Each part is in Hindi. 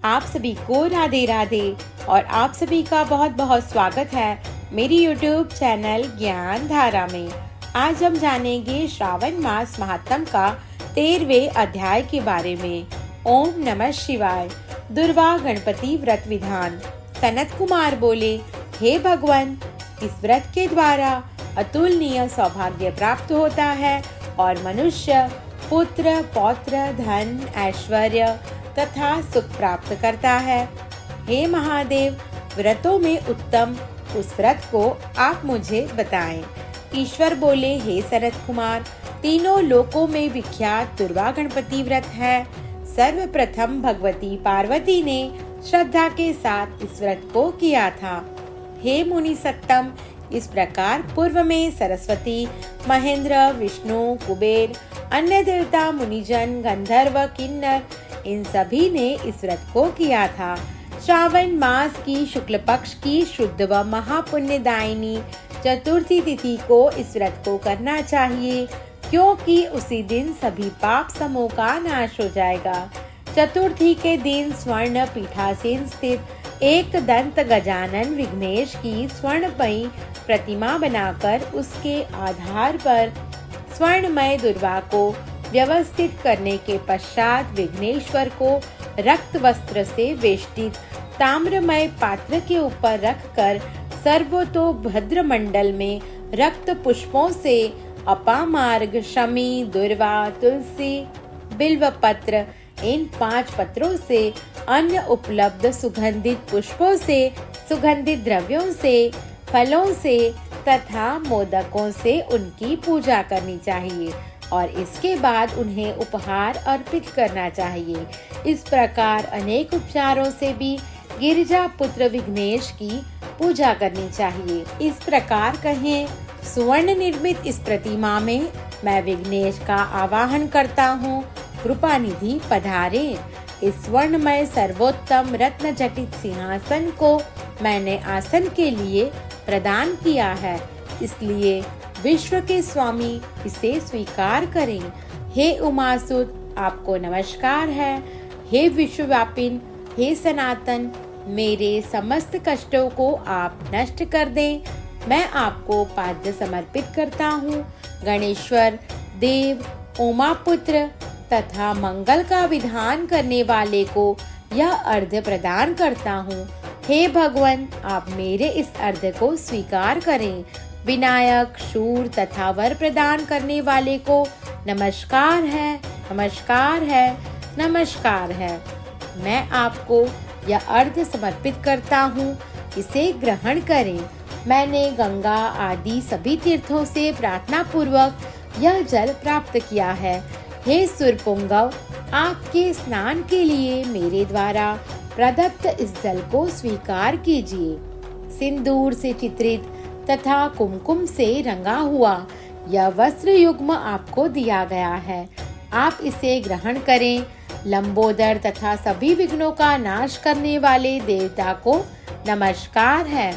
आप सभी को राधे राधे और आप सभी का बहुत बहुत स्वागत है मेरी YouTube चैनल ज्ञान धारा में। आज हम जानेंगे श्रावण मास महात्म का 13वें अध्याय के बारे में। ओम नमः शिवाय। दुर्वा गणपति व्रत विधान। सनत कुमार बोले, हे भगवान, इस व्रत के द्वारा अतुलनीय सौभाग्य प्राप्त होता है और मनुष्य पुत्र पौत्र धन ऐश्वर्य तथा सुख प्राप्त करता है। हे महादेव, व्रतों में उत्तम उस व्रत को आप मुझे बताएं। ईश्वर बोले, हे सनत कुमार, तीनों लोकों में विख्यात दुर्वा गणपति व्रत है। सर्वप्रथम भगवती पार्वती ने श्रद्धा के साथ इस व्रत को किया था। हे मुनि सत्तम, इस प्रकार पूर्व में सरस्वती, महेंद्र, विष्णु, कुबेर, अन्य देवता, मुनिजन, गंधर्व, किन्नर, इन सभी ने इस व्रत को किया था। श्रावण मास की शुक्ल पक्ष की शुद्ध व महापुण्यदायिनी चतुर्थी तिथि को इस व्रत को करना चाहिए, क्योंकि उसी दिन सभी पाप समूह का नाश हो जाएगा। चतुर्थी के दिन स्वर्ण पीठासीन स्थित एक दंत गजानन विघ्नेश की स्वर्णमयी प्रतिमा बनाकर उसके आधार पर स्वर्णमय दुर्वा को व्यवस्थित करने के पश्चात विघ्नेश्वर को रक्त वस्त्र से वेष्टित ताम्रमय पात्र के ऊपर रखकर सर्वतोभद्र मंडल में रक्त पुष्पों से अपामार्ग, शमी, दुर्वा, तुलसी, बिल्व पत्र, इन 5 पत्रों से अन्य उपलब्ध सुगंधित पुष्पों से, सुगंधित द्रव्यों से, फलों से तथा मोदकों से उनकी पूजा करनी चाहिए और इसके बाद उन्हें उपहार अर्पित करना चाहिए। इस प्रकार अनेक उपचारों से भी गिरिजा पुत्र विघ्नेश की पूजा करनी चाहिए। इस प्रकार कहें, सुवर्ण निर्मित इस प्रतिमा में मैं विघ्नेश का आवाहन करता हूँ, कृपा निधि पधारे। इस स्वर्णमय सर्वोत्तम रत्न जटित सिंहासन को मैंने आसन के लिए प्रदान किया है, इसलिए विश्व के स्वामी इसे स्वीकार करें। हे उमासुत, आपको नमस्कार है। हे विश्वव्यापिन, हे सनातन, मेरे समस्त कष्टों को आप नष्ट कर दें। मैं आपको पाद्य समर्पित करता हूँ। गणेश्वर, देव, उमापुत्र तथा मंगल का विधान करने वाले को यह अर्घ्य प्रदान करता हूँ। हे भगवान, आप मेरे इस अर्घ्य को स्वीकार करें। विनायक, शूर तथा वर प्रदान करने वाले को नमस्कार है, नमस्कार है, नमस्कार है। मैं आपको यह अर्घ्य समर्पित करता हूँ, इसे ग्रहण करें। मैंने गंगा आदि सभी तीर्थों से प्रार्थना पूर्वक यह जल प्राप्त किया है। हे सुरपुंगव, आपके स्नान के लिए मेरे द्वारा प्रदत्त इस जल को स्वीकार कीजिए। सिंदूर से चित्रित तथा कुमकुम से रंगा हुआ यह वस्त्र युग्म आपको दिया गया है, आप इसे ग्रहण करें। लंबोदर तथा सभी विघ्नों का नाश करने वाले देवता को नमस्कार है।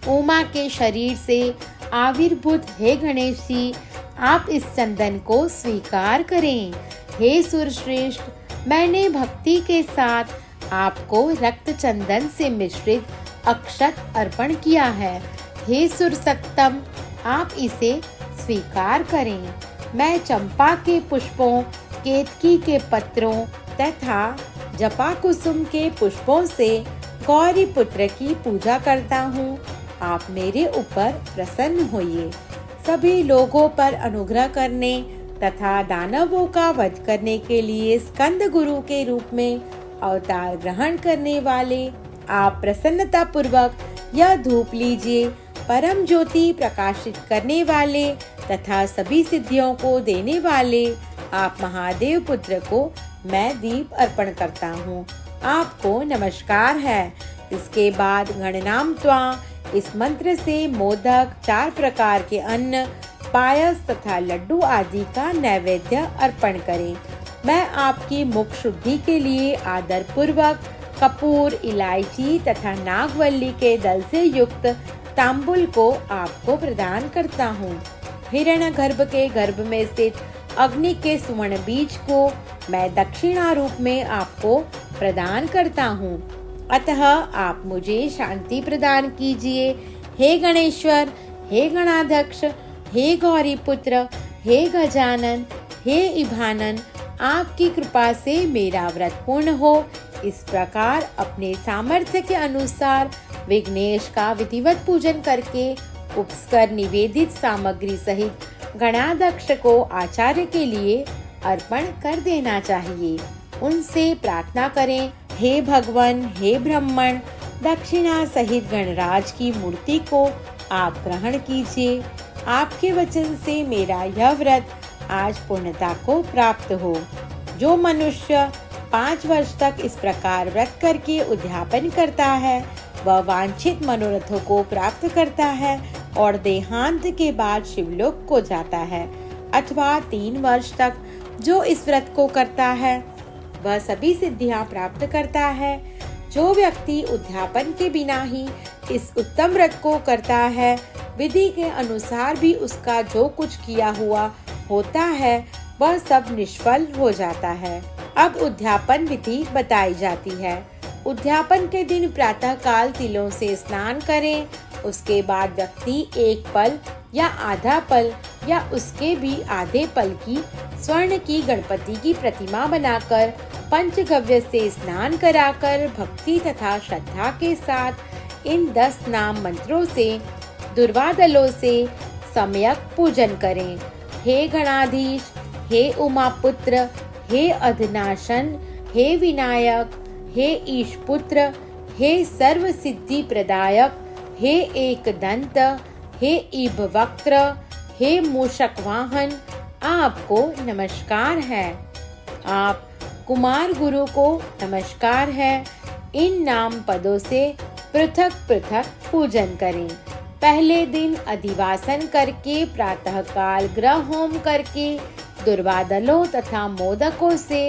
उमा के शरीर से आविर्भूत हे गणेश जी, आप इस चंदन को स्वीकार करें। हे सुरश्रेष्ठ, मैंने भक्ति के साथ आपको रक्त चंदन से मिश्रित अक्षत अर्पण किया है। हे सुरसत्तम, आप इसे स्वीकार करें। मैं चंपा के पुष्पों, केतकी के पत्रों तथा जपा कुसुम के पुष्पों से गौरी पुत्र की पूजा करता हूँ। आप मेरे ऊपर प्रसन्न होइए। सभी लोगों पर अनुग्रह करने तथा दानवों का वध करने के लिए स्कंद गुरु के रूप में अवतार ग्रहण करने वाले आप प्रसन्नता पूर्वक यह धूप लीजिए। परम ज्योति प्रकाशित करने वाले तथा सभी सिद्धियों को देने वाले आप महादेव पुत्र को मैं दीप अर्पण करता हूँ। आपको नमस्कार है। इसके बाद गणनाम त्वा इस मंत्र से मोदक, 4 प्रकार के अन्न, पायस तथा लड्डू आदि का नैवेद्य अर्पण करें। मैं आपकी मुख शुद्धि के लिए आदर पूर्वक कपूर, इलायची तथा नागवल्ली के दल से युक्त तांबुल को आपको प्रदान करता हूँ। हिरण्यगर्भ के गर्भ में स्थित अग्नि के सुवर्ण बीज को मैं दक्षिणा रूप में आपको प्रदान करता हूँ, अतः आप मुझे शांति प्रदान कीजिए। हे गणेश्वर, हे गणाध्यक्ष, हे गौरी पुत्र, हे गजानन, हे इभानन, आपकी कृपा से मेरा व्रत पूर्ण हो। इस प्रकार अपने सामर्थ्य के अनुसार विघ्नेश का विधिवत पूजन करके उपस्कर निवेदित सामग्री सहित गणाध्यक्ष को आचार्य के लिए अर्पण कर देना चाहिए। उनसे प्रार्थना करें, हे भगवान, हे ब्राह्मण, दक्षिणा सहित गणराज की मूर्ति को आप ग्रहण कीजिए। आपके वचन से मेरा यह व्रत आज पूर्णता को प्राप्त हो। जो मनुष्य 5 वर्ष तक इस प्रकार व्रत करके उद्यापन करता है वह वांछित मनोरथों को प्राप्त करता है और देहांत के बाद शिवलोक को जाता है। अथवा 3 वर्ष तक जो इस व्रत को करता है वह सभी सिद्धियां प्राप्त करता है। जो व्यक्ति उद्यापन के बिना ही इस उत्तम व्रत को करता है, विधि के अनुसार भी उसका जो कुछ किया हुआ होता है वह सब निष्फल हो जाता है। अब उद्यापन विधि बताई जाती है। उद्यापन के दिन प्रातः काल तिलों से स्नान करें। उसके बाद व्यक्ति एक पल या आधा पल या उसके भी आधे पल की स्वर्ण की गणपति की प्रतिमा बनाकर पंचगव्य से स्नान कराकर भक्ति तथा श्रद्धा के साथ इन 10 नाम मंत्रों से दुर्वादलों से सम्यक पूजन करें। हे गणाधीश, हे उमापुत्र, हे अधनाशन, हे विनायक, हे ईशपुत्र, हे सर्व सिद्धि प्रदायक, हे एकदंत, हे इभवक्त्र, हे मूषक वाहन, आपको नमस्कार है। आप कुमार गुरु को नमस्कार है। इन नाम पदों से पृथक पृथक पूजन करें। पहले दिन अधिवासन करके प्रातः काल ग्रह होम करके दुर्वादलों तथा मोदकों से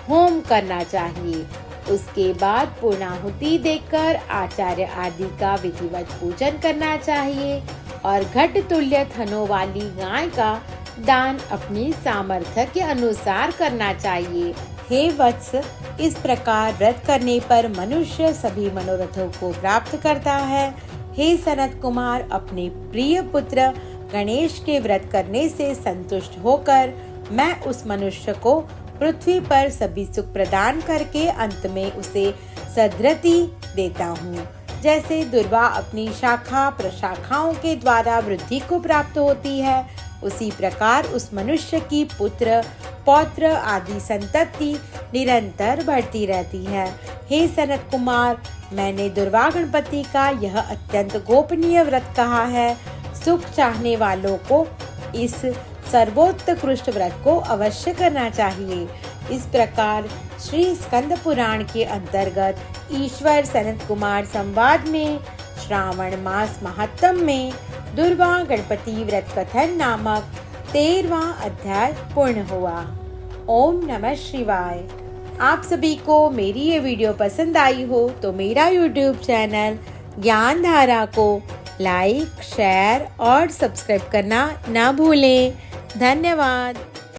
होम करना चाहिए। उसके बाद पूर्णाहुति देकर आचार्य आदि का विधिवत पूजन करना चाहिए और घट तुल्य थनों वाली गाय का दान अपनी सामर्थ्य के अनुसार करना चाहिए। हे वत्स, इस प्रकार व्रत करने पर मनुष्य सभी मनोरथों को प्राप्त करता है। हे सनत कुमार, अपने प्रिय पुत्र गणेश के व्रत करने से संतुष्ट होकर मैं उस मनुष्य को पृथ्वी पर सभी सुख प्रदान करके अंत में उसे सद्गति देता हूँ। जैसे दुर्वा अपनी शाखा प्रशाखाओं के द्वारा वृद्धि को प्राप्त होती है, उसी प्रकार उस मनुष्य की पुत्र पौत्र आदि संतति निरंतर बढ़ती रहती है। हे सनत कुमार, मैंने दुर्वा गणपति का यह अत्यंत गोपनीय व्रत कहा है। सुख चाहने वालों को इस सर्वोत्कृष्ट व्रत को अवश्य करना चाहिए। इस प्रकार श्री स्कंद पुराण के अंतर्गत ईश्वर सनत कुमार संवाद में श्रावण मास महात्म में दुर्वा गणपति व्रत कथन नामक 13वां अध्याय पूर्ण हुआ। ओम नमः शिवाय। आप सभी को मेरी ये वीडियो पसंद आई हो तो मेरा YouTube चैनल ज्ञान धारा को लाइक, शेयर और सब्सक्राइब करना ना भूलें। धन्यवाद।